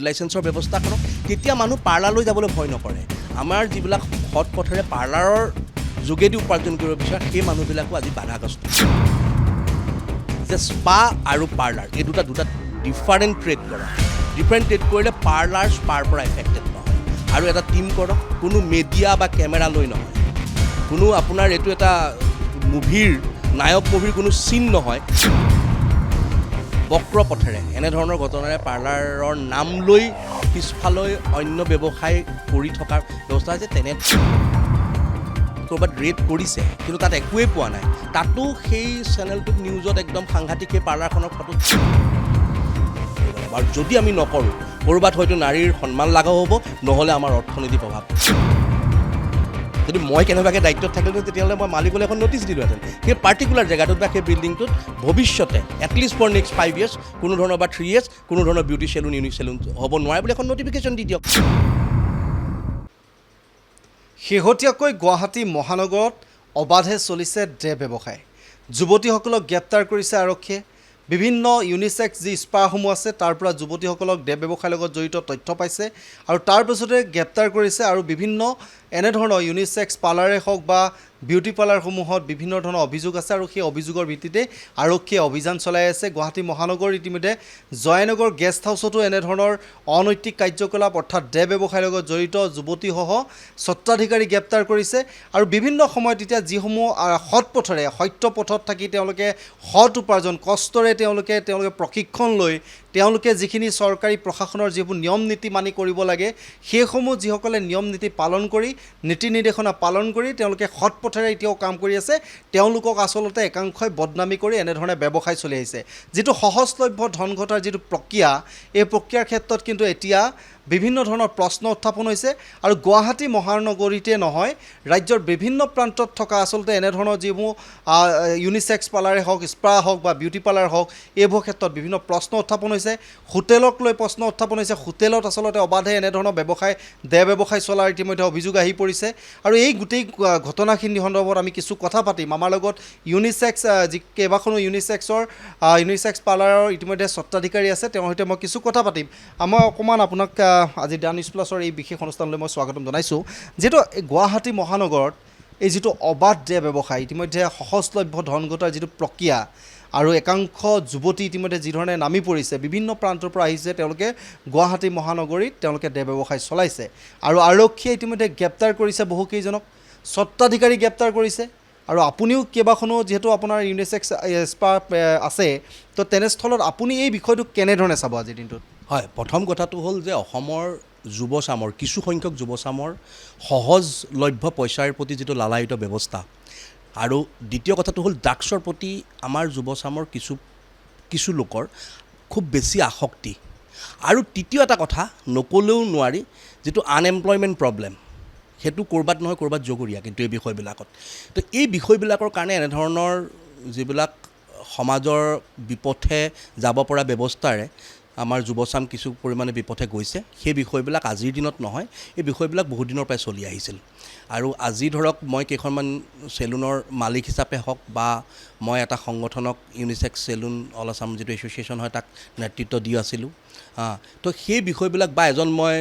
লাইসেন্সৰ ব্যৱস্থা কৰক তেতিয়া মানুহ পাৰ্লাৰলৈ যাবলৈ ভয় নকৰে আমাৰ যিবিলাক সৎ পথেৰে পাৰ্লাৰৰ যোগেদি উপাৰ্জন কৰিব বিচাৰে সেই মানুহবিলাকো আজি বাধাগ্ৰস্ত যে স্পা আৰু পাৰ্লাৰ এই দুটা ডিফাৰেণ্ট ট্ৰেড কৰা ডিফাৰেণ্ট ট্ৰেড কৰিলে পাৰ্লাৰ স্পাৰ পৰা এফেক্টেড নহয় আৰু এটা টিম কৰক কোনো মিডিয়া বা কেমেৰা লৈ নহয় কোনো আপোনাৰ এইটো এটা মুভিৰ নায়ক মুভিৰ কোনো চিন নহয় বক্ৰ পথেৰে এনেধৰণৰ ঘটনাৰে পাৰ্লাৰৰ নাম লৈ পিছফালৈ অন্য ব্যৱসায় কৰি থকাৰ ব্যৱস্থা আছে তেনে ক'ৰবাত ৰেড কৰিছে কিন্তু তাত একোৱেই পোৱা নাই তাতো সেই চেনেলটোক নিউজত একদম সাংঘাতিক সেই পাৰ্লাৰখনৰ ফটো আৰু যদি আমি নকৰোঁ ক'ৰবাত হয়তো নাৰীৰ সন্মান লাঘৱ হ'ব নহ'লে আমাৰ অৰ্থনীতি প্ৰভাৱ যদি মই কেনেবাকৈ দায়িত্বত থাকিলোঁ তেতিয়াহ'লে মই মালিকলৈ এখন নটিচ দিলোঁহেঁতেন সেই পাৰ্টিকুলাৰ জেগাটোত বা সেই বিল্ডিংটোত ভৱিষ্যতে এটলিষ্ট ফৰ নেক্সট 5 years কোনো ধৰণৰ বা 3 years কোনো ধৰণৰ বিউটি চেলুন ইউনিক চেলুন হ'ব নোৱাৰে বুলি এখন নটিফিকেশ্যন দি দিয়ক শেহতীয়াকৈ গুৱাহাটী মহানগৰত অবাধে চলিছে ডে ব্যৱসায় যুৱতীসকলক গ্ৰেপ্তাৰ কৰিছে আৰক্ষীয়ে বিভিন্ন ইউনিচেক্স যি স্পাসমূহ আছে তাৰ পৰা যুৱতীসকলক ডে ব্যৱসায়ৰ লগত জড়িত তথ্য পাইছে আৰু তাৰ পিছতে গ্ৰেপ্তাৰ কৰিছে আৰু বিভিন্ন এনেধৰণৰ ইউনিচেক্স পাৰ্লাৰে হওক বা বিউটি পাৰ্লাৰসমূহত বিভিন্ন ধৰণৰ অভিযোগ আছে আৰু সেই অভিযোগৰ ভিত্তিতে আৰক্ষীয়ে অভিযান চলাই আছে গুৱাহাটী মহানগৰ ইতিমধ্যে জয়নগৰ গেষ্ট হাউচতো এনেধৰণৰ অনৈতিক কাৰ্যকলাপ অৰ্থাৎ ডে ব্যৱসায়ৰ লগত জড়িত যুৱতীসহ স্বত্বাধিকাৰী গ্ৰেপ্তাৰ কৰিছে আৰু বিভিন্ন সময়ত এতিয়া যিসমূহ সৎ পথেৰে সত্য পথত থাকি তেওঁলোকে সৎ উপাৰ্জন কষ্টৰে তেওঁলোকে প্ৰশিক্ষণ লৈ তেওঁলোকে যিখিনি চৰকাৰী প্ৰশাসনৰ যিবোৰ নিয়ম নীতি মানি কৰিব লাগে সেইসমূহ যিসকলে নিয়ম নীতি পালন কৰি নীতি নিৰ্দেশনা পালন কৰি তেওঁলোকে সৎ পথেৰে এতিয়াও কাম কৰি আছে তেওঁলোকক আচলতে একাংশই বদনামি কৰি এনেধৰণে ব্যৱসায় চলি আহিছে যিটো সহজলভ্য ধন ঘটাৰ যিটো প্ৰক্ৰিয়া এই প্ৰক্ৰিয়াৰ ক্ষেত্ৰত কিন্তু এতিয়া বিভিন্ন ধৰণৰ প্ৰশ্ন উত্থাপন হৈছে আৰু গুৱাহাটী মহানগৰীতে নহয় ৰাজ্যৰ বিভিন্ন প্ৰান্তত থকা আচলতে এনেধৰণৰ যিবোৰ ইউনিচেক্স পাৰ্লাৰে হওক স্পা হওক বা বিউটি পাৰ্লাৰ হওক এইবোৰ ক্ষেত্ৰত বিভিন্ন প্ৰশ্ন উত্থাপন হৈছে হোটেলক লৈ প্ৰশ্ন উত্থাপন হৈছে হোটেলত আচলতে অবাধে এনেধৰণৰ ব্যৱসায় ডে ব্যৱসায় চলাৰ ইতিমধ্যে অভিযোগ আহি পৰিছে আৰু এই গোটেই ঘটনাখিনি সন্দৰ্ভত আমি কিছু কথা পাতিম আমাৰ লগত ইউনিচেক্স যি কেইবাখনো ইউনিচেক্স পাৰ্লাৰৰ ইতিমধ্যে স্বত্বাধিকাৰী আছে তেওঁৰ সৈতে মই কিছু কথা পাতিম মই অকণমান আপোনাক আজি ডা নিউজ প্লাছৰ এই বিশেষ অনুষ্ঠানলৈ মই স্বাগতম জনাইছোঁ যিটো গুৱাহাটী মহানগৰত এই যিটো অবাধ ডে ব্যৱসায় ইতিমধ্যে সহজলভ্য ধন ঘটাৰ যিটো প্ৰক্ৰিয়া আৰু একাংশ যুৱতী ইতিমধ্যে যিধৰণে নামি পৰিছে বিভিন্ন প্ৰান্তৰ পৰা আহিছে তেওঁলোকে গুৱাহাটী মহানগৰীত তেওঁলোকে ডে ব্যৱসায় চলাইছে আৰু আৰক্ষীয়ে ইতিমধ্যে গ্ৰেপ্তাৰ কৰিছে বহুকেইজনক স্বত্বাধিকাৰী গ্ৰেপ্তাৰ কৰিছে আৰু আপুনিও কেইবাখনো যিহেতু আপোনাৰ ইউনিচেক্স স্পা আছে তো তেনেস্থলত আপুনি এই বিষয়টো কেনেধৰণে চাব আজিৰ দিনটোত হয় প্ৰথম কথাটো হ'ল যে অসমৰ যুৱচামৰ কিছু সংখ্যক যুৱচামৰ সহজলভ্য পইচাৰ প্ৰতি যিটো লালায়িত ব্যৱস্থা আৰু দ্বিতীয় কথাটো হ'ল ড্ৰাগছৰ প্ৰতি আমাৰ যুৱচামৰ কিছু লোকৰ খুব বেছি আসক্তি আৰু তৃতীয় এটা কথা নক'লেও নোৱাৰি যিটো আনএমপ্লয়মেণ্ট প্ৰব্লেম সেইটো ক'ৰবাত নহয় ক'ৰবাত জগৰীয়া কিন্তু এই বিষয়বিলাকত তো এই বিষয়বিলাকৰ কাৰণে এনেধৰণৰ যিবিলাক সমাজৰ বিপথে যাব পৰা ব্যৱস্থাৰে আমাৰ যুৱচাম কিছু পৰিমাণে বিপথে গৈছে সেই বিষয়বিলাক আজিৰ দিনত নহয় এই বিষয়বিলাক বহুত দিনৰ পৰাই চলি আহিছিল আৰু আজি ধৰক মই কেইখনমান চেলুনৰ মালিক হিচাপে হওক বা মই এটা সংগঠনক ইউনিচেক্স চেলুন অল আছাম যিটো এছ'চিয়েশ্যন হয় তাক নেতৃত্ব দি আছিলোঁ তো সেই বিষয়বিলাক বা এজন মই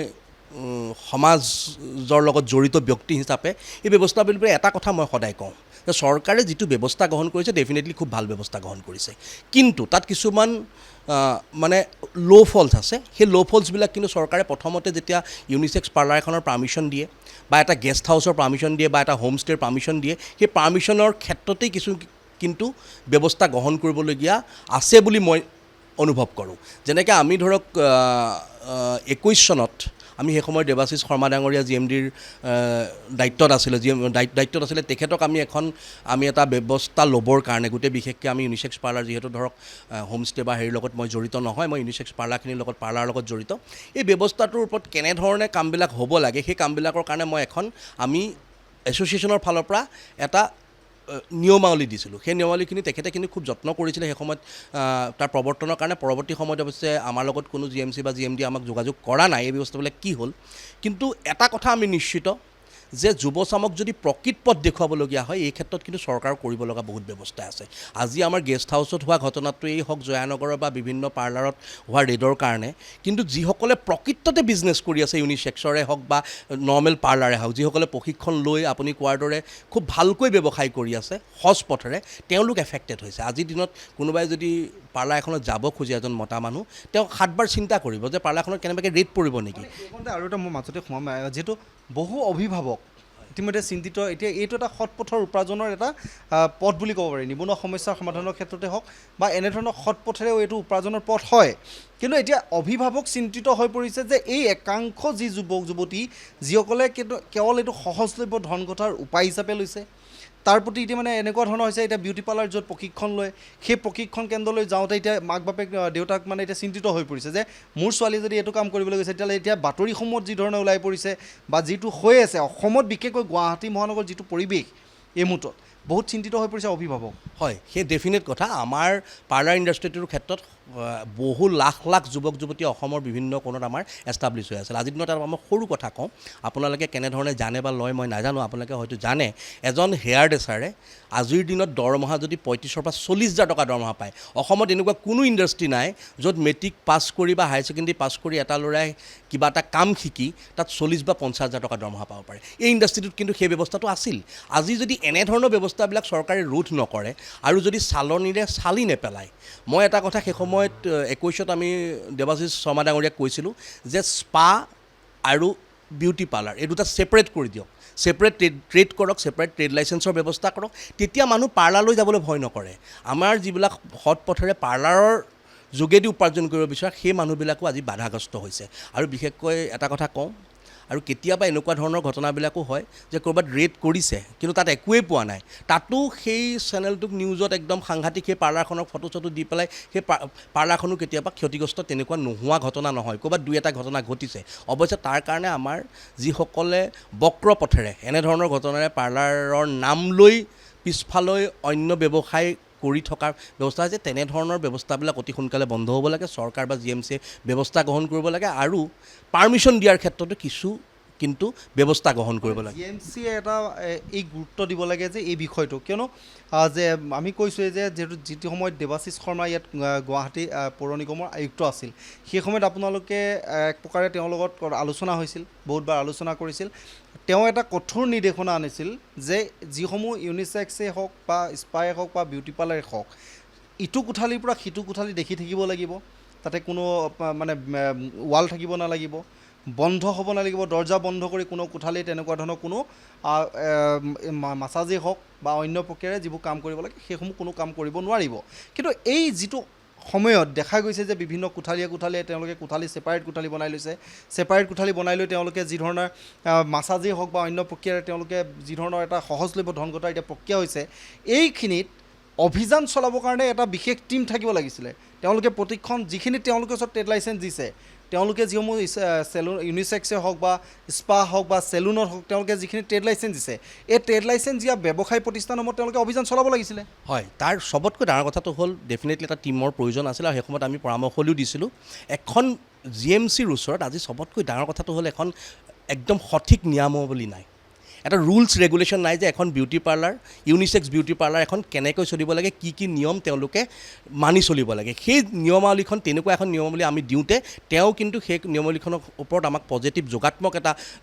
সমাজৰ লগত জড়িত ব্যক্তি হিচাপে এই ব্যৱস্থাবিলাকৰ এটা কথা মই সদায় কওঁ যে চৰকাৰে যিটো ব্যৱস্থা গ্ৰহণ কৰিছে ডেফিনেটলি খুব ভাল ব্যৱস্থা গ্ৰহণ কৰিছে কিন্তু তাত কিছুমান মানে ল' ফল্ছ আছে সেই ল' ফল্ছবিলাক কিন্তু চৰকাৰে প্ৰথমতে যেতিয়া ইউনিচেক্স পাৰ্লাৰ এখনৰ পাৰ্মিশ্যন দিয়ে বা এটা গেষ্ট হাউচৰ পাৰ্মিশ্যন দিয়ে বা এটা হোমষ্টেৰ পাৰ্মিশ্যন দিয়ে সেই পাৰ্মিশ্যনৰ ক্ষেত্ৰতেই কিছু কিন্তু ব্যৱস্থা গ্ৰহণ কৰিবলগীয়া আছে বুলি মই অনুভৱ কৰোঁ যেনেকৈ আমি ধৰক 21 চনত আমি সেই সময়ত দেৱাশিষ শৰ্মা ডাঙৰীয়া GMDৰ দায়িত্বত আছিলে তেখেতক আমি এটা ব্যৱস্থা ল'বৰ কাৰণে গোটেই বিশেষকৈ আমি ইউনিচেক্স পাৰ্লাৰ যিহেতু ধৰক হোমষ্টে বা হেৰিৰ লগত মই জড়িত নহয় মই ইউনিচেক্স পাৰ্লাৰখিনিৰ লগত পাৰ্লাৰৰ লগত জড়িত এই ব্যৱস্থাটোৰ ওপৰত কেনেধৰণে কামবিলাক হ'ব লাগে সেই কামবিলাকৰ কাৰণে মই আমি এছ'চিয়েশ্যনৰ ফালৰ পৰা এটা নিয়মাৱলী দিছিলোঁ সেই নিয়মাৱলীখিনি তেখেতে কিন্তু খুব যত্ন কৰিছিলে সেই সময়ত তাৰ প্ৰৱৰ্তনৰ কাৰণে পৰৱৰ্তী সময়ত অৱশ্যে আমাৰ লগত কোনো GMC বা GMD আমাক যোগাযোগ কৰা নাই এই ব্যৱস্থাবিলাক কি হ'ল কিন্তু এটা কথা আমি নিশ্চিত যে যুৱচামক যদি প্ৰকৃত পথ দেখুৱাবলগীয়া হয় এই ক্ষেত্ৰত কিন্তু চৰকাৰৰ কৰিব লগা বহুত ব্যৱস্থা আছে। আজি আমাৰ গেষ্ট হাউচত হোৱা ঘটনাটোৱেই হওক, জয়ানগৰৰ বা বিভিন্ন পাৰ্লাৰত হোৱা ৰেডৰ কাৰণে, কিন্তু যিসকলে প্ৰকৃততে বিজনেছ কৰি আছে, ইউনিচেক্সৰে হওক বা নৰ্মেল পাৰ্লাৰে হওক, যিসকলে প্ৰশিক্ষণ লৈ আপুনি কোৱাৰ দৰে খুব ভালকৈ ব্যৱসায় কৰি আছে সজ পথেৰে, তেওঁলোক এফেক্টেড হৈছে। আজিৰ দিনত কোনোবাই যদি পাৰ্লাৰ এখনত যাব খোজে এজন মতা মানুহ, তেওঁ 7 বাৰ চিন্তা কৰিব যে পাৰ্লাৰখনত কেনেবাকৈ ৰেট পৰিব নেকি। এইখনতে আৰু এটা মই মাজতে সোমাম, যিহেতু বহু অভিভাৱক ইতিমধ্যে চিন্তিত, এতিয়া এইটো এটা সৎ পথৰ উপাৰ্জনৰ এটা পথ বুলি ক'ব পাৰি। নিবনুৱা সমস্যাৰ সমাধানৰ ক্ষেত্ৰতে হওক বা এনেধৰণৰ সৎ পথেৰেও এইটো উপাৰ্জনৰ পথ হয়। কিন্তু এতিয়া অভিভাৱক চিন্তিত হৈ পৰিছে যে এই একাংশ যি যুৱক যুৱতী যিসকলে কিন্তু কেৱল এইটো সহজলভ্য ধন ঘটাৰ উপায় হিচাপে লৈছে, তাৰ প্ৰতি এতিয়া মানে এনেকুৱা ধৰণৰ হৈছে, এতিয়া বিউটি পাৰ্লাৰ য'ত প্ৰশিক্ষণ লয় সেই প্ৰশিক্ষণ কেন্দ্ৰলৈ যাওঁতে এতিয়া মাক বাপেক দেউতাক মানে এতিয়া চিন্তিত হৈ পৰিছে যে মোৰ ছোৱালী যদি এইটো কাম কৰিবলৈ গৈছে তেতিয়াহ'লে এতিয়া বাতৰিসমূহত যি ধৰণে ওলাই পৰিছে বা যিটো হৈ আছে অসমত, বিশেষকৈ গুৱাহাটী মহানগৰৰ যিটো পৰিৱেশ এই মুহূৰ্তত, বহুত চিন্তিত হৈ পৰিছে অভিভাৱক। হয়, সেই ডেফিনেট কথা। আমাৰ পাৰ্লাৰ ইণ্ডাষ্ট্ৰিটোৰ ক্ষেত্ৰত বহু লাখ লাখ যুৱক যুৱতী অসমৰ বিভিন্ন কোণত আমাৰ এষ্টাব্লিছ হৈ আছিল। আজিৰ দিনত মই সৰু কথা কওঁ, আপোনালোকে কেনেধৰণে জানে বা লয় মই নাজানো, আপোনালোকে হয়তো জানে এজন হেয়াৰ ড্ৰেছাৰে আজিৰ দিনত দৰমহা যদি 35,000 পৰা 40,000 টকা দৰমহা পায়। অসমত এনেকুৱা কোনো ইণ্ডাষ্ট্ৰি নাই য'ত মেট্ৰিক পাছ কৰি বা হায়াৰ ছেকেণ্ডেৰী পাছ কৰি এটা ল'ৰাই কিবা এটা কাম শিকি তাত 40 বা 50,000 টকা দৰমহা পাব পাৰে। এই ইণ্ডাষ্ট্ৰিটোত কিন্তু সেই ব্যৱস্থাটো আছিল। আজি যদি এনেধৰণৰ ব্যৱস্থাবিলাক চৰকাৰে ৰোধ নকৰে আৰু যদি চালনীৰে চালি নেপেলায়, মই এটা কথা সেই সময়ত 21ত আমি দেৱাশিষ শৰ্মা ডাঙৰীয়াক কৈছিলোঁ যে স্পা আৰু বিউটি পাৰ্লাৰ এই দুটা ছেপাৰেট কৰি দিয়ক, ছেপাৰেট ট্ৰেড কৰক, ছেপাৰেট ট্ৰেড লাইচেঞ্চৰ ব্যৱস্থা কৰক, তেতিয়া মানুহ পাৰ্লাৰলৈ যাবলৈ ভয় নকৰে। আমাৰ যিবিলাক সৎ পথেৰে পাৰ্লাৰৰ যোগেদি উপাৰ্জন কৰিব বিচাৰে সেই মানুহবিলাকো আজি বাধাগ্ৰস্ত হৈছে। আৰু বিশেষকৈ এটা কথা কওঁ, আৰু কেতিয়াবা এনেকুৱা ধৰণৰ ঘটনাবিলাকো হয় যে ক'ৰবাত ৰেড কৰিছে কিন্তু তাত একোৱেই পোৱা নাই, তাতো সেই চেনেলটোক নিউজত একদম সাংঘাতিক সেই পাৰ্লাৰখনৰ ফটো চটো দি পেলাই সেই পাৰ্লাৰখনো কেতিয়াবা ক্ষতিগ্ৰস্ত তেনেকুৱা নোহোৱা ঘটনা নহয়, ক'ৰবাত 2-এটা ঘটনা ঘটিছে। অৱশ্যে তাৰ কাৰণে আমাৰ যিসকলে বক্ৰ পথেৰে এনেধৰণৰ ঘটনাৰে পাৰ্লাৰৰ নাম লৈ পিছফালৈ অন্য ব্যৱসায় কৰি থকাৰ ব্যৱস্থা আছে, তেনেধৰণৰ ব্যৱস্থাবিলাক অতি সোনকালে বন্ধ হ'ব লাগে। চৰকাৰ বা GMCয়ে ব্যৱস্থা গ্ৰহণ কৰিব লাগে আৰু পাৰ্মিশ্যন দিয়াৰ ক্ষেত্ৰতো কিছু কিন্তু ব্যৱস্থা গ্ৰহণ কৰিব লাগে। GMCয়ে এটা এই গুৰুত্ব দিব লাগে যে এই বিষয়টো, কিয়নো যে আমি কৈছোঁৱে যে যিটো সময়ত দেৱাশিষ শৰ্মা ইয়াত গুৱাহাটী পৌৰ নিগমৰ আয়ুক্ত আছিল, সেই সময়ত আপোনালোকে এক প্ৰকাৰে তেওঁৰ লগত আলোচনা হৈছিল, বহুতবাৰ আলোচনা কৰিছিল। তেওঁ এটা কঠোৰ নিৰ্দেশনা আনিছিল যে যিসমূহ ইউনিচেক্সেই হওক বা স্পাই হওক বা বিউটি পাৰ্লাৰে হওক, ইটো কোঠালিৰ পৰা সিটো কোঠালি দেখি থাকিব লাগিব, তাতে কোনো মানে ৱাল থাকিব নালাগিব, বন্ধ হ'ব নালাগিব, দৰ্জা বন্ধ কৰি কোনো কোঠালি তেনেকুৱা ধৰণৰ কোনো মাছাজেই হওক বা অন্য প্ৰক্ৰিয়াৰে যিবোৰ কাম কৰিব লাগে সেইসমূহ কোনো কাম কৰিব নোৱাৰিব। কিন্তু এই যিটো সময়ত দেখা গৈছে যে বিভিন্ন কোঠালীয়ে তেওঁলোকে ছেপাৰেট কোঠালি বনাই লৈছে, ছেপাৰেট কোঠালি বনাই লৈ তেওঁলোকে যি ধৰণৰ মাছাজেই হওক বা অন্য প্ৰক্ৰিয়াৰে তেওঁলোকে যি ধৰণৰ এটা সহজলভ্য ধন ঘটাৰ এতিয়া প্ৰক্ৰিয়া হৈছে, এইখিনিত অভিযান চলাবৰ কাৰণে এটা বিশেষ টীম থাকিব লাগিছিলে। তেওঁলোকে প্ৰতিখন যিখিনি তেওঁলোকে ওচৰত ট্ৰেড লাইচেঞ্চ দিছে, তেওঁলোকে যিসমূহ চেলুন ইউনিচেক্সে হওক বা স্পা হওক বা চেলুনত হওক, তেওঁলোকে যিখিনি ট্ৰেড লাইচেঞ্চ দিছে, এই ট্ৰেড লাইচেঞ্চ দিয়া ব্যৱসায়ী প্ৰতিষ্ঠানসমূহত তেওঁলোকে অভিযান চলাব লাগিছিলে। হয়, তাৰ চবতকৈ ডাঙৰ কথাটো হ'ল ডেফিনেটলি এটা টীমৰ প্ৰয়োজন আছিল আৰু সেই সময়ত আমি পৰামৰ্শলৈও দিছিলোঁ। এখন GMCৰ ওচৰত আজি চবতকৈ ডাঙৰ কথাটো হ'ল এখন একদম সঠিক নিয়মাৱলী নাই, এটা ৰুলছ ৰেগুলেশ্যন নাই যে এখন beauty parlour, unisex beauty parlour এখন কেনেকৈ চলিব লাগে, কি নিয়ম তেওঁলোকে মানি চলিব লাগে। সেই নিয়মাৱলীখন তেনেকুৱা এখন নিয়মাৱলী আমি দিওঁতে তেওঁ কিন্তু সেই নিয়মাৱলীখনৰ ওপৰত আমাক পজিটিভ যোগাত্মক এটা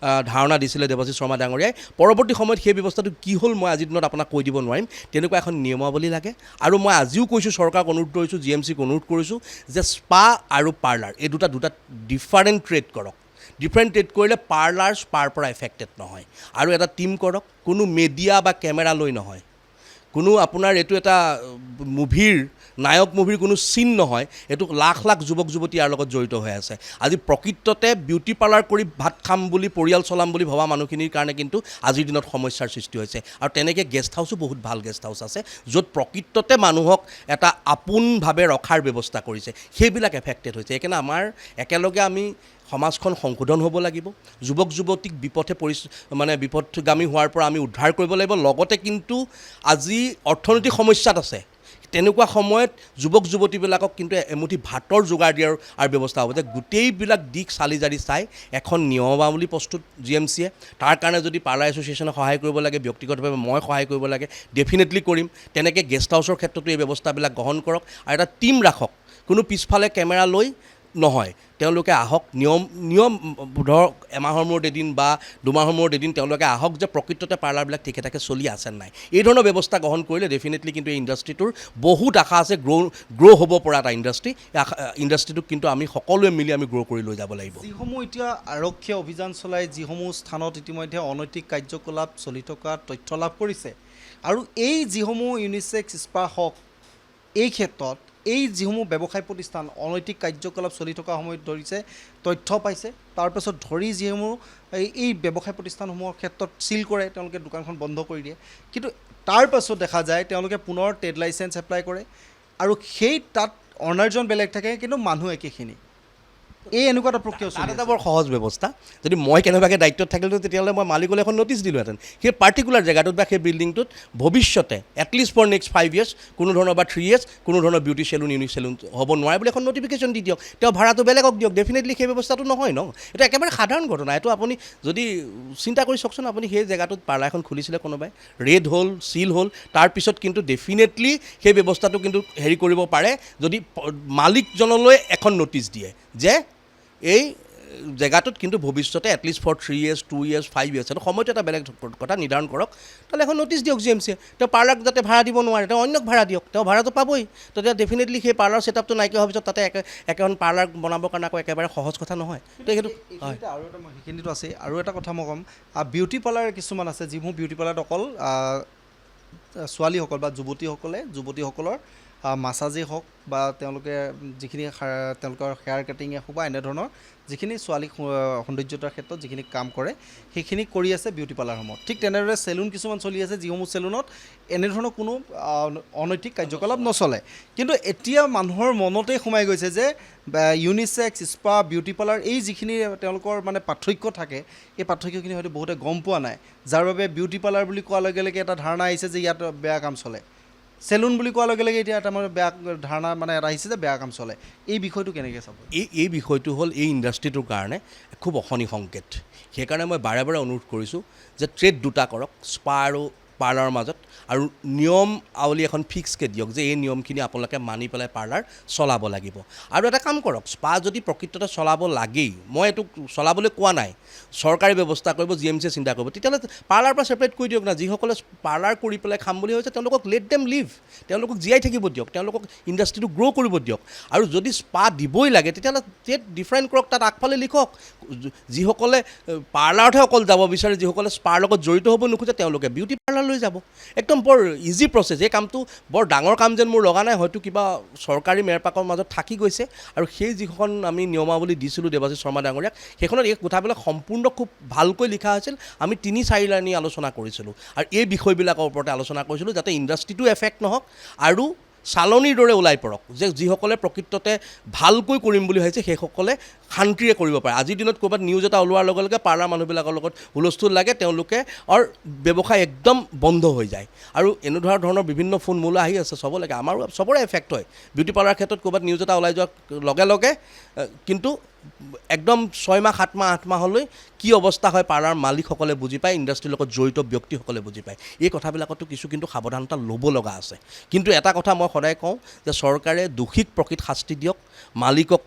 ধাৰণা দিছিলে দেৱাশিষ শৰ্মা ডাঙৰীয়াই। পৰৱৰ্তী সময়ত সেই ব্যৱস্থাটো কি হ'ল মই আজিৰ দিনত আপোনাক কৈ দিব নোৱাৰিম। তেনেকুৱা এখন নিয়মাৱলী লাগে। আৰু মই আজিও কৈছোঁ, চৰকাৰক অনুৰোধ কৰিছোঁ, GMCক অনুৰোধ কৰিছোঁ যে স্পা আৰু পাৰ্লাৰ এই দুটা ডিফাৰেণ্ট ট্ৰেড কৰক। ডিফাৰেণ্ট ট্ৰেড কৰিলে পাৰ্লাৰ স্পাৰ পৰা এফেক্টেড নহয়। আৰু এটা টীম কৰক, কোনো মিডিয়া বা কেমেৰা লৈ নহয়, কোনো আপোনাৰ এইটো এটা নায়ক মুভিৰ কোনো চিন নহয়, এইটো লাখ লাখ যুৱক যুৱতী ইয়াৰ লগত জড়িত হৈ আছে। আজি প্ৰকৃততে বিউটি পাৰ্লাৰ কৰি ভাত খাম বুলি, পৰিয়াল চলাম বুলি ভবা মানুহখিনিৰ কাৰণে কিন্তু আজিৰ দিনত সমস্যাৰ সৃষ্টি হৈছে। আৰু তেনেকৈ গেষ্ট হাউচো বহুত ভাল গেষ্ট হাউচ আছে য'ত প্ৰকৃততে মানুহক এটা আপোনভাৱে ৰখাৰ ব্যৱস্থা কৰিছে, সেইবিলাক এফেক্টেড হৈছে। সেইকাৰণে আমাৰ একেলগে আমি সমাজখন সংশোধন হ'ব লাগিব, যুৱক যুৱতীক বিপথগামী হোৱাৰ পৰা আমি উদ্ধাৰ কৰিব লাগিব। লগতে কিন্তু আজি অৰ্থনৈতিক সমস্যাত আছে, তেনেকুৱা সময়ত যুৱক যুৱতীবিলাকক কিন্তু এমুঠি ভাতৰ যোগাৰ দিয়াৰ আৰু ব্যৱস্থা হ'ব যে গোটেইবিলাক দিশ চালি জাৰি চাই এখন নিয়মাৱলী প্ৰস্তুত GMCয়ে তাৰ কাৰণে যদি পাৰ্লাৰ এছ'চিয়েশ্যনে সহায় কৰিব লাগে ব্যক্তিগতভাৱে মই সহায় কৰিব লাগে ডেফিনেটলি কৰিম তেনেকৈ গেষ্ট হাউচৰ ক্ষেত্ৰতো এই ব্যৱস্থাবিলাক গ্ৰহণ কৰক আৰু এটা টীম ৰাখক কোনো পিছফালে কেমেৰা লৈ নহয় তেওঁলোকে আহক নিয়ম ধৰক এমাহৰ মূৰত এদিন বা দুমাহৰ মূৰত এদিন তেওঁলোকে আহক যে প্ৰকৃততে পাৰ্লাৰবিলাক ঠিকে ঠাকে চলি আছে নাই এই ধৰণৰ ব্যৱস্থা গ্ৰহণ কৰিলে ডেফিনেটলি কিন্তু এই ইণ্ডাষ্ট্ৰিটোৰ বহুত আশা আছে গ্ৰ' হ'ব পৰা এটা ইণ্ডাষ্ট্ৰিটোক কিন্তু আমি সকলোৱে মিলি আমি গ্ৰ' কৰি লৈ যাব লাগিব যিসমূহ এতিয়া আৰক্ষীয়ে অভিযান চলাই যিসমূহ স্থানত ইতিমধ্যে অনৈতিক কাৰ্যকলাপ চলি থকা তথ্য লাভ কৰিছে আৰু এই যিসমূহ ইউনিচেক্স স্পা হওক এই ক্ষেত্ৰত এই যিসমূহ ব্যৱসায় প্ৰতিষ্ঠান অনৈতিক কাৰ্যকলাপ চলি থকা সময়ত ধৰিছে তথ্য পাইছে তাৰপাছত ধৰি যিসমূহ এই ব্যৱসায় প্ৰতিষ্ঠানসমূহৰ ক্ষেত্ৰত চিল কৰে তেওঁলোকে দোকানখন বন্ধ কৰি দিয়ে কিন্তু তাৰপাছত দেখা যায় তেওঁলোকে পুনৰ ট্ৰেড লাইচেঞ্চ এপ্লাই কৰে আৰু সেই তাত অনাৰজন বেলেগ থাকে কিন্তু মানুহ একেখিনি এই এনেকুৱা এটা প্ৰক্ৰিয়া তাত এটা বৰ সহজ ব্যৱস্থা যদি মই কেনেবাকৈ দায়িত্বত থাকিলোঁ তেতিয়াহ'লে মই মালিকলৈ এখন ন'টিচ দিলোঁহেঁতেন সেই পাৰ্টিকুলাৰ জেগাটোত বা সেই বিল্ডিংটোত ভৱিষ্যতে এটলিষ্ট ফৰ নেক্সট 5 years কোনো ধৰণৰ বা 3 years কোনো ধৰণৰ বিউটি চেলুন ইউনিক চেলুন হ'ব নোৱাৰে বুলি এখন নটিফিকেশ্যন দি দিয়ক তেওঁ ভাড়াটো বেলেগক দিয়ক ডেফিনেটলি সেই ব্যৱস্থাটো নহয় ন এইটো একেবাৰে সাধাৰণ ঘটনা এইটো আপুনি যদি চিন্তা কৰি চাওকচোন আপুনি সেই জেগাটোত পাৰ্লাৰ এখন খুলিছিলে কোনোবাই ৰেড হ'ল চিল হ'ল তাৰপিছত কিন্তু ডেফিনেটলি সেই ব্যৱস্থাটো কিন্তু হেৰি কৰিব পাৰে যদি মালিকজনলৈ এখন ন'টিচ দিয়ে যে এই জেগাটোত কিন্তু ভৱিষ্যতে at least for 3 years 2 years 5 years সেইটো সময়টো এটা বেলেগ কথা নিৰ্ধাৰণ কৰক তাহলে এখন ন'টিচ দিয়ক GMCয়ে তেওঁ পাৰ্লাৰক যাতে ভাড়া দিব নোৱাৰে তেওঁ অন্যক ভাড়া দিয়ক তেওঁ ভাড়াটো পাবই তেতিয়া ডেফিনেটলি সেই পাৰ্লাৰ ছেটআপটো নাইকিয়া হোৱাৰ পিছত তাতে এখন পাৰ্লাৰ বনাবৰ কাৰণে আকৌ একেবাৰে সহজ কথা নহয় তো সেইটো হয় আৰু এটা সেইখিনিতো আছে আৰু এটা কথা মই ক'ম বিউটি পাৰ্লাৰ কিছুমান আছে যিসমূহ বিউটি পাৰ্লাৰত অকল ছোৱালীসকল বা যুৱতীসকলৰ মাছাজেই হওক বা তেওঁলোকে যিখিনি তেওঁলোকৰ হেয়াৰ কাটিঙে হওক বা এনেধৰণৰ যিখিনি ছোৱালী সৌন্দৰ্যতাৰ ক্ষেত্ৰত যিখিনি কাম কৰে সেইখিনি কৰি আছে বিউটি পাৰ্লাৰসমূহত ঠিক তেনেদৰে চেলুন কিছুমান চলি আছে যিসমূহ চেলুনত এনেধৰণৰ কোনো অনৈতিক কাৰ্যকলাপ নচলে কিন্তু এতিয়া মানুহৰ মনতেই সোমাই গৈছে যে ইউনিচেক্স স্পা বিউটি পাৰ্লাৰ এই যিখিনি তেওঁলোকৰ মানে পাৰ্থক্য থাকে এই পাৰ্থক্যখিনি হয়তো বহুতে গম পোৱা নাই যাৰ বাবে বিউটি পাৰ্লাৰ বুলি কোৱাৰ লগে লগে এটা ধাৰণা আহিছে যে ইয়াত বেয়া কাম চলে চেলুন বুলি কোৱাৰ লগে লগে এতিয়া এটা মানে বেয়া ধাৰণা মানে এটা আহিছে যে বেয়া কাম চলে এই বিষয়টো কেনেকৈ চাব এই বিষয়টো হ'ল এই ইণ্ডাষ্ট্ৰিটোৰ কাৰণে খুব অশনি সংকেত সেইকাৰণে মই বাৰে বাৰে অনুৰোধ কৰিছোঁ যে ট্ৰেড দুটা কৰক স্পা আৰু পাৰ্লাৰৰ মাজত আৰু নিয়ম আৱলী এখন ফিক্সকৈ দিয়ক যে এই নিয়মখিনি আপোনালোকে মানি পেলাই পাৰ্লাৰ চলাব লাগিব আৰু এটা কাম কৰক স্পা যদি প্ৰকৃততে চলাব লাগেই মই এইটো চলাবলৈ কোৱা নাই চৰকাৰী ব্যৱস্থা কৰিব GMCয়ে চিন্তা কৰিব তেতিয়াহ'লে পাৰ্লাৰৰ পৰা ছেপাৰেট কৰি দিয়ক না যিসকলে পাৰ্লাৰ কৰি পেলাই খাম বুলি ভাবিছে তেওঁলোকক লেট দেম লিভ তেওঁলোকক জীয়াই থাকিব দিয়ক তেওঁলোকক ইণ্ডাষ্ট্ৰিটো গ্ৰ' কৰিব দিয়ক আৰু যদি স্পা দিবই লাগে তেতিয়াহ'লে টেট ডিফাৰেণ্ট কৰক তাত আগফালে লিখক যিসকলে পাৰ্লাৰতহে অকল যাব বিচাৰে যিসকলে স্পাৰ লগত জড়িত হ'ব নোখোজে তেওঁলোকে বিউটি পাৰ্লাৰলৈ যাব একদম বৰ ইজি প্ৰচেছ এই কামটো বৰ ডাঙৰ কাম যেন মোৰ লগা নাই হয়তো কিবা চৰকাৰী মেৰপাকৰ মাজত থাকি গৈছে আৰু সেই যিখন আমি নিয়মাৱলী দিছিলোঁ দেৱাশীষ শৰ্মা ডাঙৰীয়াক সেইখনত এই কথাবিলাক সম্পূৰ্ণ খুব ভালকৈ লিখা হৈছিল আমি 3-4 লাইন আলোচনা কৰিছিলোঁ আৰু এই বিষয়বিলাকৰ ওপৰতে আলোচনা কৰিছিলোঁ যাতে ইণ্ডাষ্ট্ৰিটো এফেক্ট নহওক আৰু চালনীৰ দৰে ওলাই পৰক যে যিসকলে প্ৰকৃততে ভালকৈ কৰিম বুলি ভাবিছে সেইসকলে শান্তিৰে কৰিব পাৰে আজিৰ দিনত ক'ৰবাত নিউজ এটা ওলোৱাৰ লগে লগে পাৰ্লাৰ মানুহবিলাকৰ লগত হুলস্থুল লাগে তেওঁলোকে ব্যৱসায় একদম বন্ধ হৈ যায় আৰু এনেকুৱা ধৰণৰ বিভিন্ন ফোন মোলৈ আহি আছে চবলৈকে আমাৰো চবৰে এফেক্ট হয় বিউটি পাৰ্লাৰৰ ক্ষেত্ৰত ক'ৰবাত নিউজ এটা ওলাই যোৱাৰ লগে লগে কিন্তু একদম 6 মাহ 7 মাহ 8 মাহলৈ কি অৱস্থা হয় পাৰ্লাৰ মালিকসকলে বুজি পায় ইণ্ডাষ্ট্ৰিৰ লগত জড়িত ব্যক্তিসকলে বুজি পায় এই কথাবিলাকতো কিছু কিন্তু সাৱধানতা ল'ব লগা আছে কিন্তু এটা কথা মই সদায় কওঁ যে চৰকাৰে দোষীক প্ৰকৃত শাস্তি দিয়ক মালিকক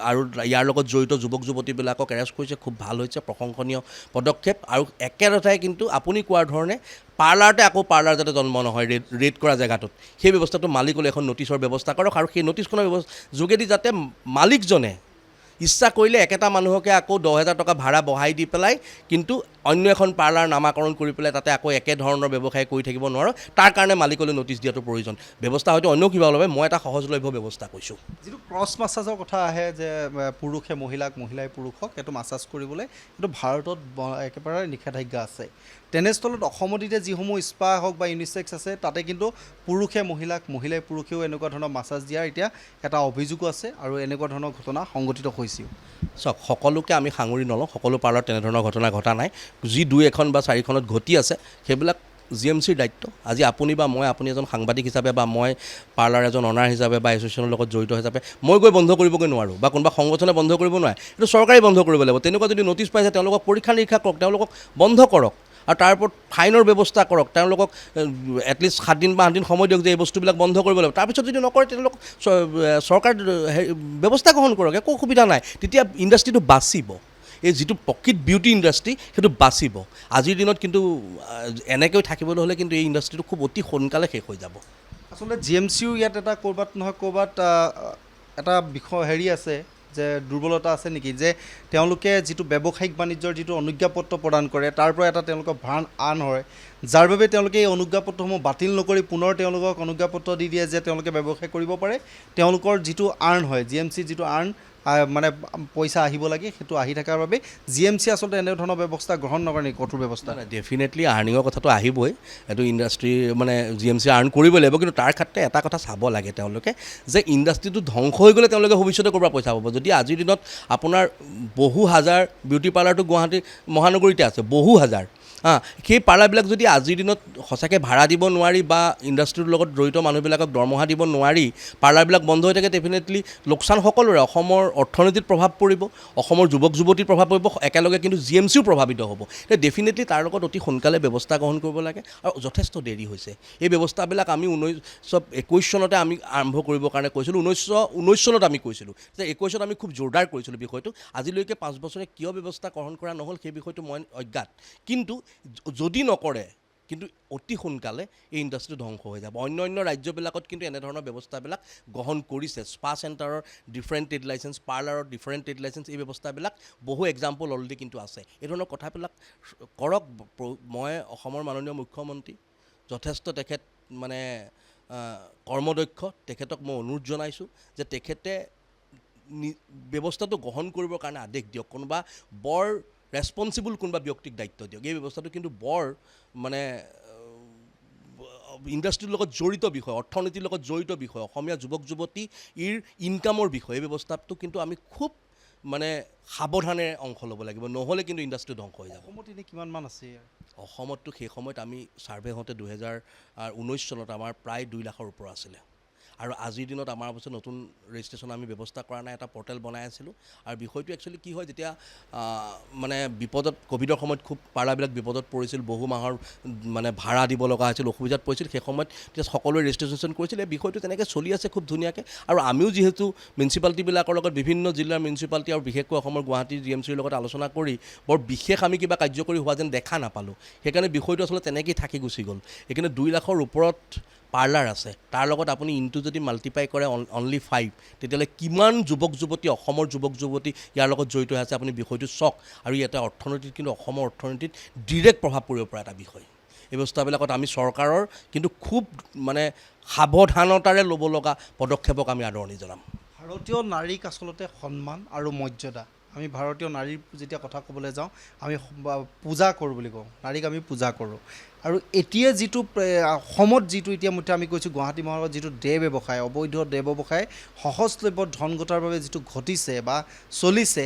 আৰু ইয়াৰ লগত জড়িত যুৱক যুৱতীবিলাকক এৰেষ্ট কৰিছে খুব ভাল হৈছে প্ৰশংসনীয় পদক্ষেপ আৰু একেৰথাই কিন্তু আপুনি কোৱাৰ ধৰণে পাৰ্লাৰতে আকৌ পাৰ্লাৰ যাতে জন্ম নহয় ৰেড কৰা জেগাটোত সেই ব্যৱস্থাটো মালিকলৈ এখন ন'টিচৰ ব্যৱস্থা কৰক আৰু সেই ন'টিচখনৰ যোগেদি যাতে মালিকজনে ইচ্ছা কৰিলে একেটা মানুহকে আকৌ 10,000 টকা ভাড়া বঢ়াই দি পেলাই কিন্তু অন্য এখন পাৰ্লাৰ নামাকৰণ কৰি পেলাই তাতে আকৌ একেধৰণৰ ব্যৱসায় কৰি থাকিব নোৱাৰোঁ তাৰ কাৰণে মালিকলৈ ন'টিচ দিয়াটো প্ৰয়োজন ব্যৱস্থা হয়তো অন্য কিবা ওলাব মই এটা সহজলভ্য ব্যৱস্থা কৈছোঁ যিটো ক্ৰছ মাছাজৰ কথা আহে যে পুৰুষে মহিলাক মহিলাই পুৰুষক এইটো মাছাজ কৰিবলৈ এইটো ভাৰতত একেবাৰে নিষেধাজ্ঞা আছে তেনেস্থলত অসমত এতিয়া যিসমূহ স্পা হওক বা ইউনিচেক্স আছে তাতে কিন্তু পুৰুষে মহিলাক মহিলাই পুৰুষেও এনেকুৱা ধৰণৰ মাছাজ দিয়াৰ এতিয়া এটা অভিযোগো আছে আৰু এনেকুৱা ধৰণৰ ঘটনা সংঘটিত হৈছেও চাওক সকলোকে আমি সাঙুৰি নলওঁ সকলো পাৰ্লাৰত তেনেধৰণৰ ঘটনা ঘটা নাই যি 2 এখন বা 4খনত ঘটি আছে সেইবিলাক GMCৰ দায়িত্ব। আজি আপুনি বা মই, আপুনি এজন সাংবাদিক হিচাপে বা মই পাৰ্লাৰ এজন অনাৰ হিচাপে বা এছ'চিয়েশ্যনৰ লগত জড়িত হিচাপে মই গৈ বন্ধ কৰিবগৈ নোৱাৰোঁ বা কোনোবা সংগঠনে বন্ধ কৰিব নোৱাৰে, এইটো চৰকাৰে বন্ধ কৰিব লাগিব। তেনেকুৱা যদি ন'টিছ পাইছে তেওঁলোকক পৰীক্ষা নিৰীক্ষা কৰক, তেওঁলোকক বন্ধ কৰক আৰু তাৰ ওপৰত ফাইনৰ ব্যৱস্থা কৰক, তেওঁলোকক এটলিষ্ট 7 দিন বা 8 দিন সময় দিয়ক যে এই বস্তুবিলাক বন্ধ কৰিব লাগিব। তাৰপিছত যদি নকৰে তেওঁলোকক চৰকাৰ ব্যৱস্থা গ্ৰহণ কৰক, একো অসুবিধা নাই, তেতিয়া ইণ্ডাষ্ট্ৰিটো বাচিব। এই যিটো প্ৰকৃত বিউটি ইণ্ডাষ্ট্ৰি সেইটো বাচিব। আজিৰ দিনত কিন্তু এনেকৈ থাকিবলৈ হ'লে কিন্তু এই ইণ্ডাষ্ট্ৰিটো খুব অতি সোনকালে শেষ হৈ যাব। আচলতে GMCও ইয়াত এটা ক'ৰবাত নহয় ক'ৰবাত এটা বিষয় হেৰি আছে যে দুৰ্বলতা আছে নেকি, যে তেওঁলোকে যিটো ব্যৱসায়িক বাণিজ্যৰ যিটো অনুজ্ঞাপত্ৰ প্ৰদান কৰে তাৰ পৰা এটা তেওঁলোকৰ ভান আৰ্ণ হয়, যাৰ বাবে তেওঁলোকে এই অনুজ্ঞাপত্ৰসমূহ বাতিল নকৰি পুনৰ তেওঁলোকক অনুজ্ঞাপত্ৰ দি দিয়ে যে তেওঁলোকে ব্যৱসায় কৰিব পাৰে। তেওঁলোকৰ যিটো আৰ্ণ হয়, GMC যিটো আৰ্ণ মানে পইচা আহিব লাগে সেইটো আহি থকাৰ বাবে GMC আচলতে এনেধৰণৰ ব্যৱস্থা গ্ৰহণ নকৰে নেকি, কঠোৰ ব্যৱস্থা? ডেফিনেটলি আৰ্নিঙৰ কথাটো আহিবই, এইটো ইণ্ডাষ্ট্ৰি মানে GMC আৰ্ণ কৰিবই লাগিব। কিন্তু তাৰ ক্ষেত্ৰত এটা কথা চাব লাগে তেওঁলোকে, যে ইণ্ডাষ্ট্ৰিটো ধ্বংস হৈ গ'লে তেওঁলোকে ভৱিষ্যতে ক'ৰ পৰা পইচা পাব। যদি আজিৰ দিনত আপোনাৰ বহু হাজাৰ বিউটি পাৰ্লাৰটো গুৱাহাটী মহানগৰীতে আছে, বহু হাজাৰ, সেই পাৰ্লাৰবিলাক যদি আজিৰ দিনত সঁচাকৈ ভাড়া দিব নোৱাৰি বা ইণ্ডাষ্ট্ৰিৰ লগত জড়িত মানুহবিলাকক দৰমহা দিব নোৱাৰি পাৰ্লাৰবিলাক বন্ধ হৈ থাকে, ডেফিনেটলি লোকচান সকলোৰে। অসমৰ অৰ্থনীতিত প্ৰভাৱ পৰিব, অসমৰ যুৱক যুৱতীৰ প্ৰভাৱ পৰিব, একেলগে কিন্তু GMCও প্ৰভাৱিত হ'ব। ডেফিনেটলি তাৰ লগত অতি সোনকালে ব্যৱস্থা গ্ৰহণ কৰিব লাগে আৰু যথেষ্ট দেৰি হৈছে। এই ব্যৱস্থাবিলাক আমি 1921 চনতে আমি আৰম্ভ কৰিবৰ কাৰণে কৈছিলোঁ, 1919 চনত আমি কৈছিলোঁ যে 21ত আমি খুব জোৰদাৰ কৰিছিলোঁ বিষয়টো। আজিলৈকে 5 বছৰে কিয় ব্যৱস্থা গ্ৰহণ কৰা নহ'ল সেই বিষয়টো মই অজ্ঞাত। কিন্তু যদি নকৰে কিন্তু অতি সোনকালে এই ইণ্ডাষ্ট্ৰি ধ্বংস হৈ যাব। অন্য ৰাজ্যবিলাকত কিন্তু এনেধৰণৰ ব্যৱস্থাবিলাক গ্ৰহণ কৰিছে। স্পা চেণ্টাৰৰ ডিফাৰেণ্ট ট্ৰেড লাইচেঞ্চ, পাৰ্লাৰৰ ডিফাৰেণ্ট ট্ৰেড লাইচেঞ্চ, এই ব্যৱস্থাবিলাক বহু এক্সাম্পল অলৰেডি কিন্তু আছে। এই ধৰণৰ কথাবিলাক কৰক। মই অসমৰ মাননীয় মুখ্যমন্ত্ৰী যথেষ্ট তেখেত মানে কৰ্মদক্ষ, তেখেতক মই অনুৰোধ জনাইছোঁ যে তেখেতে ব্যৱস্থাটো গ্ৰহণ কৰিবৰ কাৰণে আদেশ দিয়ক। কোনোবা বৰ ৰেছপনচিবল কোনোবা ব্যক্তিক দায়িত্ব দিয়ক। এই ব্যৱস্থাটো কিন্তু বৰ মানে ইণ্ডাষ্ট্ৰিৰ লগত জড়িত বিষয়, অৰ্থনীতিৰ লগত জড়িত বিষয়, অসমীয়া যুৱক যুৱতীৰ ইনকামৰ বিষয়। এই ব্যৱস্থাটো কিন্তু আমি খুব মানে সাৱধানেৰে অংশ ল'ব লাগিব, নহ'লে কিন্তু ইণ্ডাষ্ট্ৰি ধ্বংস হৈ যাব। অসমত এনেই কিমানমান আছে? অসমততো সেই সময়ত আমি ছাৰ্ভে হওঁতে 2019 চনত আমাৰ প্ৰায় 2 লাখৰ ওপৰ আছিলে। আৰু আজিৰ দিনত আমাৰ অৱশ্যে নতুন ৰেজিষ্ট্ৰেশ্যন আমি ব্যৱস্থা কৰা নাই, এটা পৰ্টেল বনাই আছিলোঁ। আৰু বিষয়টো একচুৱেলি কি হয়, যেতিয়া মানে বিপদত ক'ভিডৰ সময়ত খুব পাৰ্লাৰবিলাক বিপদত পৰিছিল, বহু মাহৰ মানে ভাড়া দিব লগা হৈছিল, অসুবিধাত পৰিছিল, সেই সময়ত তেতিয়া সকলোৱে ৰেজিষ্ট্ৰেশ্যন কৰিছিল। এই বিষয়টো তেনেকৈ চলি আছে খুব ধুনীয়াকৈ। আৰু আমিও যিহেতু মিউনিচিপালিটিবিলাকৰ লগত, বিভিন্ন জিলাৰ মিউনিচিপালিটি আৰু বিশেষকৈ অসমৰ গুৱাহাটী GMCৰ লগত আলোচনা কৰি বৰ বিশেষ আমি কিবা কাৰ্যকৰী হোৱা যেন দেখা নাপালোঁ। সেইকাৰণে বিষয়টো আচলতে তেনেকেই থাকি গুচি গ'ল। সেইকাৰণে 2 লাখৰ ওপৰত পাৰ্লাৰ আছে, তাৰ লগত আপুনি ইনটো যদি মাল্টিপ্লাই কৰে অনলি 5, তেতিয়াহ'লে কিমান যুৱক যুৱতী, অসমৰ যুৱক যুৱতী ইয়াৰ লগত জড়িত হৈ আছে আপুনি বিষয়টো চাওক। আৰু ইয়াতে অৰ্থনীতিত কিন্তু অসমৰ অৰ্থনীতিত ডিৰেক্ট প্ৰভাৱ পৰিব পৰা এটা বিষয়। এই ব্যৱস্থাবিলাকত আমি চৰকাৰৰ কিন্তু খুব মানে সাৱধানতাৰে ল'ব লগা পদক্ষেপক আমি আদৰণি জনাম। ভাৰতীয় নাৰীক আচলতে সন্মান আৰু মৰ্যাদা, আমি ভাৰতীয় নাৰীৰ যেতিয়া কথা ক'বলৈ যাওঁ আমি পূজা কৰোঁ বুলি কওঁ, নাৰীক আমি পূজা কৰোঁ। আৰু এতিয়া যিটো অসমত যিটো এতিয়া মতে আমি কৈছোঁ গুৱাহাটী মহানগৰত যিটো ব্যৱসায়, অবৈধ ব্যৱসায় সহজলভ্য ধন ঘটাৰ বাবে যিটো ঘটিছে বা চলিছে,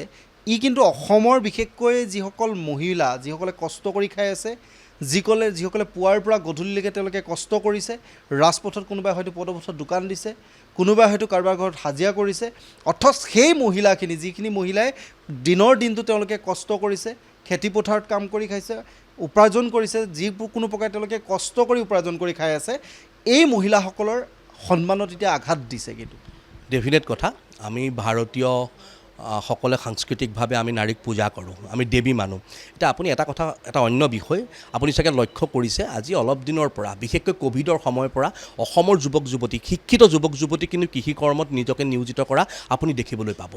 ই কিন্তু অসমৰ বিশেষকৈ যিসকল মহিলা, যিসকলে কষ্ট কৰি খাই আছে, যিসকলে পুৱাৰ পৰা গধূলিলৈকে তেওঁলোকে কষ্ট কৰিছে, ৰাজপথত কোনোবাই হয়তো পদপথত দোকান দিছে, কোনোবাই হয়তো কাৰোবাৰ ঘৰত হাজিৰা কৰিছে, অথচ সেই মহিলাখিনি, যিখিনি মহিলাই দিনৰ দিনটো তেওঁলোকে কষ্ট কৰিছে, খেতিপথাৰত কাম কৰি খাইছে, উপাৰ্জন কৰিছে, কোনো প্ৰকাৰে তেওঁলোকে কষ্ট কৰি উপাৰ্জন কৰি খাই আছে, এই মহিলাসকলৰ সন্মানত এতিয়া আঘাত দিছে। কিন্তু ডেফিনেট কথা, আমি ভাৰতীয় সকলে সাংস্কৃতিকভাৱে আমি নাৰীক পূজা কৰোঁ, আমি দেৱী মানো। এতিয়া আপুনি এটা অন্য বিষয় আপুনি চাগে লক্ষ্য কৰিছে, আজি অলপ দিনৰ পৰা, বিশেষকৈ ক'ভিডৰ সময়ৰ পৰা অসমৰ যুৱক যুৱতী, শিক্ষিত যুৱক যুৱতী কিন্তু কৃষি কৰ্মত নিজকে নিয়োজিত কৰা আপুনি দেখিবলৈ পাব।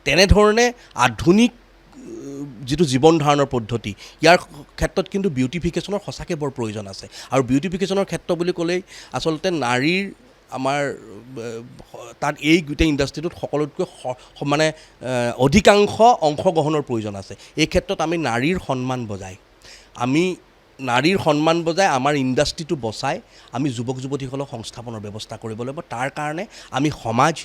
তেনেধৰণে আধুনিক যিটো জীৱন ধাৰণৰ পদ্ধতি, ইয়াৰ ক্ষেত্ৰত কিন্তু বিউটিফিকেশ্যনৰ সঁচাকৈ বৰ প্ৰয়োজন আছে। আৰু বিউটিফিকেশ্যনৰ ক্ষেত্ৰ বুলি ক'লেই আচলতে নাৰীৰ আমাৰ তাত এই গোটেই ইণ্ডাষ্ট্ৰিটোত সকলোতকৈ মানে অধিকাংশ অংশগ্ৰহণৰ প্ৰয়োজন আছে। এই ক্ষেত্ৰত আমি নাৰীৰ সন্মান বজাই আমাৰ ইণ্ডাষ্ট্ৰিটো বচাই আমি যুৱক যুৱতীসকলক সংস্থাপনৰ ব্যৱস্থা কৰিব লাগিব। তাৰ কাৰণে আমি সমাজ,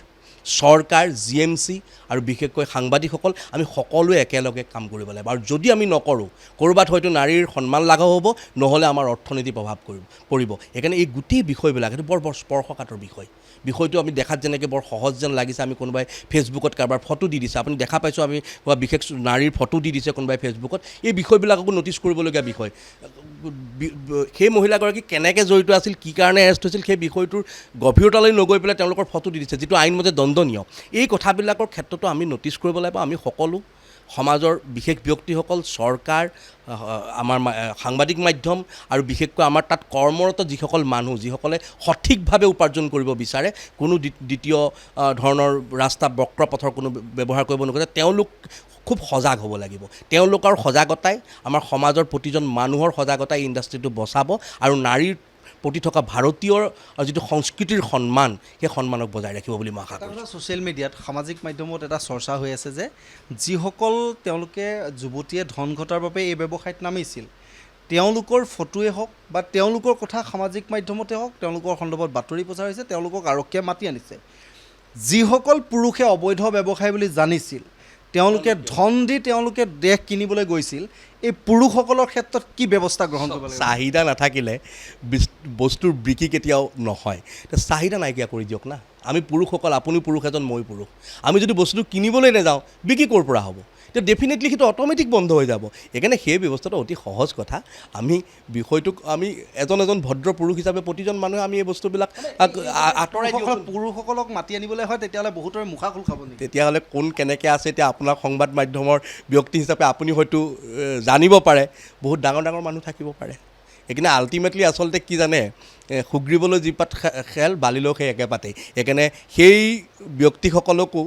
চৰকাৰ GMC আৰু বিশেষকৈ সাংবাদিকসকল আমি সকলোৱে একেলগে কাম কৰিব লাগিব আৰু যদি আমি নকৰোঁ ক'ৰবাত হয়তো নাৰীৰ সন্মান লাঘৱ হ'ব নহ'লে আমাৰ অৰ্থনীতি প্ৰভাৱ পৰিব সেইকাৰণে এই গোটেই বিষয়বিলাক এইটো বৰ স্পৰ্শকাতৰ বিষয়টো আমি দেখাত যেনেকৈ বৰ সহজ যেন লাগিছে আমি কোনোবাই ফেচবুকত কাৰোবাৰ ফটো দি দিছে আপুনি দেখা পাইছোঁ আমি বিশেষ নাৰীৰ ফটো দি দিছে কোনোবাই ফেচবুকত এই বিষয়বিলাককো ন'টিছ কৰিবলগীয়া বিষয় সেই মহিলাগৰাকী কেনেকৈ জড়িত আছিল কি কাৰণে এৰেষ্ট হৈছিল সেই বিষয়টোৰ গভীৰতালৈ নগৈ পেলাই তেওঁলোকৰ ফটো দি দিছে যিটো আইনমতে দণ্ডনীয় এই কথাবিলাকৰ ক্ষেত্ৰতো আমি ন'টিছ কৰিব লাগিব আমি সকলো সমাজৰ বিশেষ ব্যক্তিসকল চৰকাৰ আমাৰ সাংবাদিক মাধ্যম আৰু বিশেষকৈ আমাৰ তাত কৰ্মৰত যিসকল মানুহ যিসকলে সঠিকভাৱে উপাৰ্জন কৰিব বিচাৰে কোনো দ্বিতীয় ধৰণৰ ৰাস্তা বক্ৰ পথৰ কোনো ব্যৱহাৰ কৰিব নোখোজে তেওঁলোক খুব সজাগ হ'ব লাগিব তেওঁলোকৰ সজাগতাই আমাৰ সমাজৰ প্ৰতিজন মানুহৰ সজাগতাই ইণ্ডাষ্ট্ৰিটো বচাব আৰু নাৰীৰ প্ৰতি থকা ভাৰতীয়ৰ যিটো সংস্কৃতিৰ সন্মান সেই সন্মানক বজাই ৰাখিব বুলি মই আশা কৰোঁ ছ'চিয়েল মিডিয়াত সামাজিক মাধ্যমত এটা চৰ্চা হৈ আছে যে যিসকল তেওঁলোকে যুৱতীয়ে ধন ঘটাৰ বাবে এই ব্যৱসায়ত নামিছিল তেওঁলোকৰ ফটোৱে হওক বা তেওঁলোকৰ কথা সামাজিক মাধ্যমতে হওক তেওঁলোকৰ সন্দৰ্ভত বাতৰি প্ৰচাৰ হৈছে তেওঁলোকক আৰক্ষীয়ে মাতি আনিছে যিসকল পুৰুষে অবৈধ ব্যৱসায় বুলি জানিছিল তেওঁলোকে ধন দি তেওঁলোকে দেশ কিনিবলৈ গৈছিল এই পুৰুষসকলৰ ক্ষেত্ৰত কি ব্যৱস্থা গ্ৰহণ কৰিব লাগিব চাহিদা নাথাকিলে বস্তুৰ বিক্ৰী কেতিয়াও নহয় চাহিদা নাইকিয়া কৰি দিয়ক না আমি পুৰুষসকল আপুনি পুৰুষ এজন মই পুৰুষ আমি যদি বস্তুটো কিনিবলৈ নাযাওঁ বিক্ৰী ক'ৰ পৰা হ'ব তেতিয়া ডেফিনেটলি সেইটো অট'মেটিক বন্ধ হৈ যাব সেইকাৰণে সেই ব্যৱস্থাটো অতি সহজ কথা আমি বিষয়টোক আমি এজন ভদ্ৰ পুৰুষ হিচাপে প্ৰতিজন মানুহে আমি এই বস্তুবিলাক আঁতৰাই পুৰুষসকলক মাতি আনিবলৈ হয় তেতিয়াহ'লে বহুতৰে মুখা খোল খাব নেকি তেতিয়াহ'লে কোন কেনেকৈ আছে এতিয়া আপোনাৰ সংবাদ মাধ্যমৰ ব্যক্তি হিচাপে আপুনি হয়তো জানিব পাৰে বহুত ডাঙৰ মানুহ থাকিব পাৰে সেইকাৰণে আল্টিমেটলি আচলতে কি জানে সুগ্ৰীবলৈ যি পাত খেল বালিলেও সেই একে পাতেই সেইকাৰণে সেই ব্যক্তিসকলকো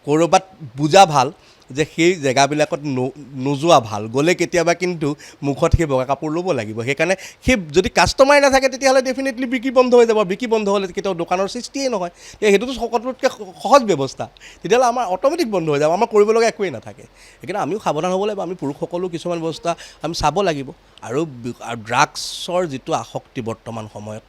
ক'ৰবাত বুজা ভাল যে সেই জেগাবিলাকত নোযোৱা ভাল গ'লে কেতিয়াবা কিন্তু মুখত সেই বগা কাপোৰ ল'ব লাগিব সেইকাৰণে সেই যদি কাষ্টমাৰ নাথাকে তেতিয়াহ'লে ডেফিনেটলি বিক্ৰী বন্ধ হৈ যাব বিক্ৰী বন্ধ হ'লে কেতিয়াও দোকানৰ সৃষ্টিয়েই নহয় সেইটোতো সকলোতকৈ সহজ ব্যৱস্থা তেতিয়াহ'লে আমাৰ অট'মেটিক বন্ধ হৈ যাব আমাৰ কৰিবলগা একোৱেই নাথাকে সেইকাৰণে আমিও সাৱধান হ'ব লাগিব আমি পুৰুষসকলো কিছুমান ব্যৱস্থা আমি চাব লাগিব আৰু ড্ৰাগছৰ যিটো আসক্তি বৰ্তমান সময়ত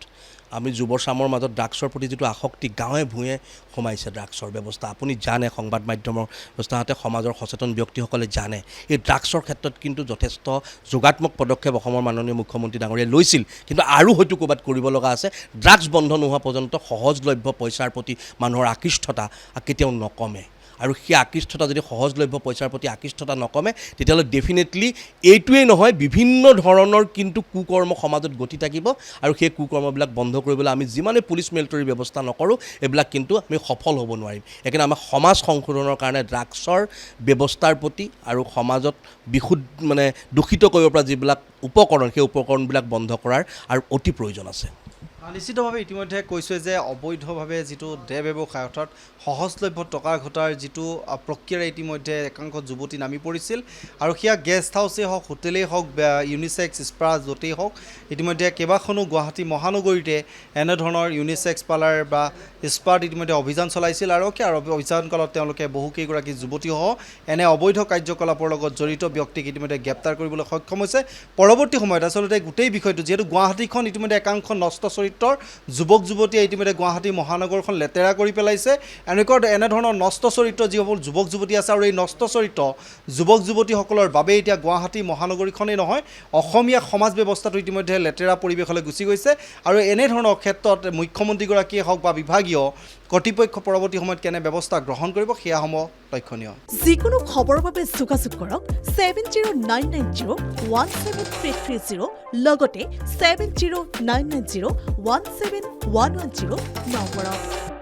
আমি যুৱচামৰ মাজত ড্ৰাগছৰ প্ৰতি যিটো আসক্তি গাঁৱে ভূঞে সোমাইছে ড্ৰাগছৰ ব্যৱস্থা আপুনি জানে সংবাদ মাধ্যমৰ ব্যৱস্থাতে সমাজৰ সচেতন ব্যক্তিসকলে জানে এই ড্ৰাগছৰ ক্ষেত্ৰত কিন্তু যথেষ্ট যোগাত্মক পদক্ষেপ অসমৰ মাননীয় মুখ্যমন্ত্ৰী ডাঙৰীয়াই লৈছিল কিন্তু আৰু হয়তো ক'ৰবাত কৰিব লগা আছে ড্ৰাগছ বন্ধ নোহোৱা পৰ্যন্ত সহজলভ্য পইচাৰ প্ৰতি মানুহৰ আকৃষ্টতা কেতিয়াও নকমে আৰু সেই আকৃষ্টতা যদি সহজলভ্য পইচাৰ প্ৰতি আকৃষ্টতা নকমে তেতিয়াহ'লে ডেফিনেটলি এইটোৱেই নহয় বিভিন্ন ধৰণৰ কিন্তু কুকৰ্ম সমাজত গতি থাকিব আৰু সেই কুকৰ্মবিলাক বন্ধ কৰিবলৈ আমি যিমানে পুলিচ মিলিটাৰী ব্যৱস্থা নকৰোঁ এইবিলাক কিন্তু আমি সফল হ'ব নোৱাৰিম সেইকাৰণে আমাৰ সমাজ সংশোধনৰ কাৰণে ড্ৰাগছৰ ব্যৱস্থাৰ প্ৰতি আৰু সমাজত দূষিত কৰিব পৰা যিবিলাক উপকৰণ সেই উপকৰণবিলাক বন্ধ কৰাৰ আৰু অতি প্ৰয়োজন আছে নিশ্চিতভাৱে ইতিমধ্যে কৈছোঁ যে অবৈধভাৱে যিটো দেহ ব্যৱসায় অৰ্থাৎ সহজলভ্য টকা ঘটাৰ যিটো প্ৰক্ৰিয়াৰে ইতিমধ্যে একাংশ যুৱতী নামি পৰিছিল আৰু সেয়া গেষ্ট হাউচেই হওক হোটেলেই হওক বা ইউনিচেক্স স্পা য'তেই হওক ইতিমধ্যে কেইবাখনো গুৱাহাটী মহানগৰীতে এনেধৰণৰ ইউনিচেক্স পাৰ্লাৰ বা স্পাত ইতিমধ্যে অভিযান চলাইছিল আৰক্ষী আৰু অভিযানকালত তেওঁলোকে বহুকেইগৰাকী যুৱতীসহ এনে অবৈধ কাৰ্যকলাপৰ লগত জড়িত ব্যক্তিক ইতিমধ্যে গ্ৰেপ্তাৰ কৰিবলৈ সক্ষম হৈছে পৰৱৰ্তী সময়ত আচলতে গোটেই বিষয়টো যিহেতু গুৱাহাটীখন ইতিমধ্যে একাংশ নষ্ট চৰিত্ৰ যুৱক যুৱতীয়ে ইতিমধ্যে গুৱাহাটী মহানগৰখন লেতেৰা কৰি পেলাইছে এনেধৰণৰ নষ্ট চৰিত্ৰ যিসকল যুৱক যুৱতী আছে আৰু এই নষ্ট চৰিত্ৰ যুৱক যুৱতীসকলৰ বাবে এতিয়া গুৱাহাটী মহানগৰীখনেই নহয় অসমীয়া সমাজ ব্যৱস্থাটো ইতিমধ্যে লেতেৰা পৰিৱেশলৈ গুচি গৈছে আৰু এনেধৰণৰ ক্ষেত্ৰত মুখ্যমন্ত্ৰীগৰাকীয়ে হওক বা বিভাগীয় কৰ্তৃপক্ষ পৰৱৰ্তী সময়ত কেনে ব্যৱস্থা গ্ৰহণ কৰিব সেয়া সমূহ লক্ষণীয় যিকোনো খবৰৰ বাবে যোগাযোগ কৰক 7099017330 লগতে 7099017110 নম্বৰত